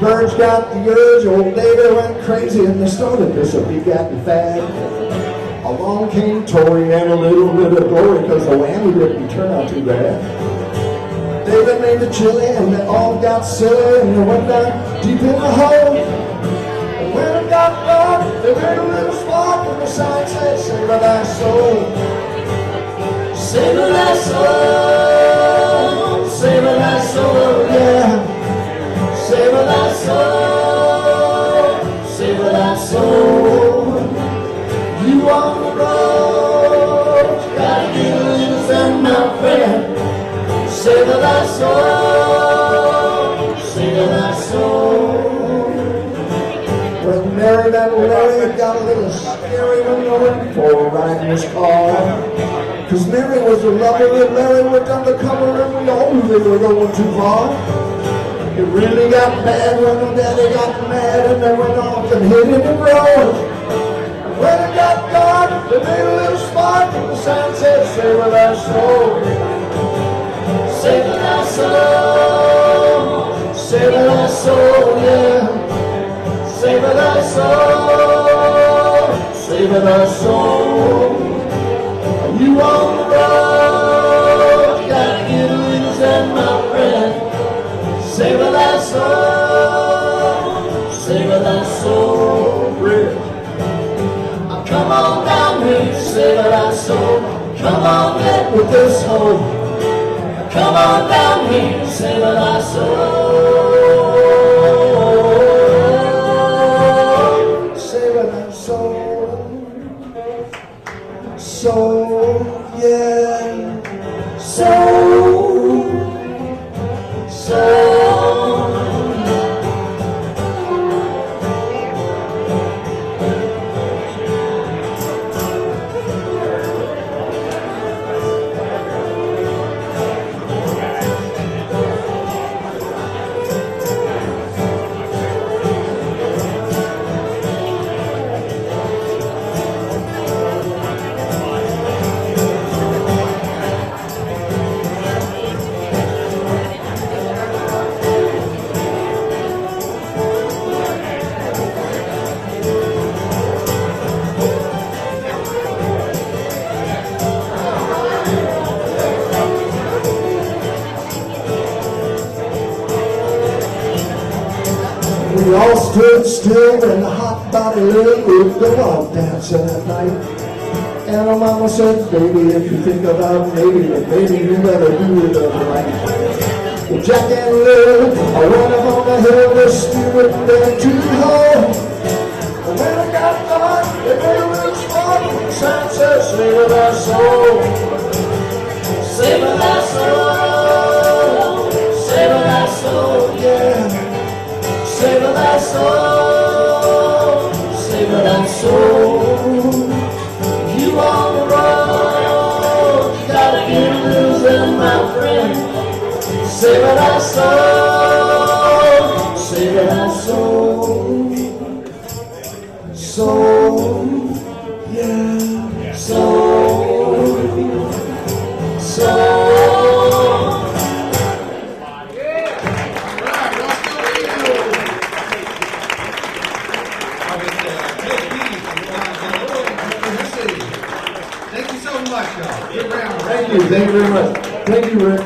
Birds got the urge, old David went crazy, and they started this a begotten fad. Along came Tory and a little bit of glory, cause the whammy didn't turn out too bad. David made the chili, and they all got silly, and they went down deep in the hole. And when it got dark, they made a little spark, and the sign said, "Savor thy soul. Savor thy soul. Savor thy soul, yeah. Savor thy soul, savor thy soul. You on the road, you gotta get loose, and my friend, savor thy soul, savor thy soul. When Mary and Larry got a little scary when they went for a ride in his car, cause Mary was a lover and Larry went undercover, and we all knew they were going too far. It really got bad when the daddy got mad, and they went off and hit it and rolled. And when it got dark, they made a little spark, and the sign said, "Savor thy soul. Savor thy soul. Savor thy soul, yeah. Savor thy soul. Savor thy soul. You on the road, you gotta get loose, and my friend, savor thy soul, savor thy soul, Bridge. Come on down here, savor thy soul. Come on, get with this hope. Come on down here, savor thy soul. Savor thy soul. Soul, yeah. Soul. Soul. We all stood still when the hot body lit would go out dancing at night. And our mama said, "Baby, if you think about maybe, then maybe you better do it right." Well, Jack and Lil, I went up on the hill, the steward there to home. And when I got dark, they made a little spark, and the sign said, "Savor thy soul. Savor thy soul. Savor thy soul, yeah. Savor thy soul, savor thy soul. You on the road, you gotta get losing, my friend. Savor thy soul, savor thy soul. Soul, yeah, soul, soul. Thank you very much. Thank you, Rick.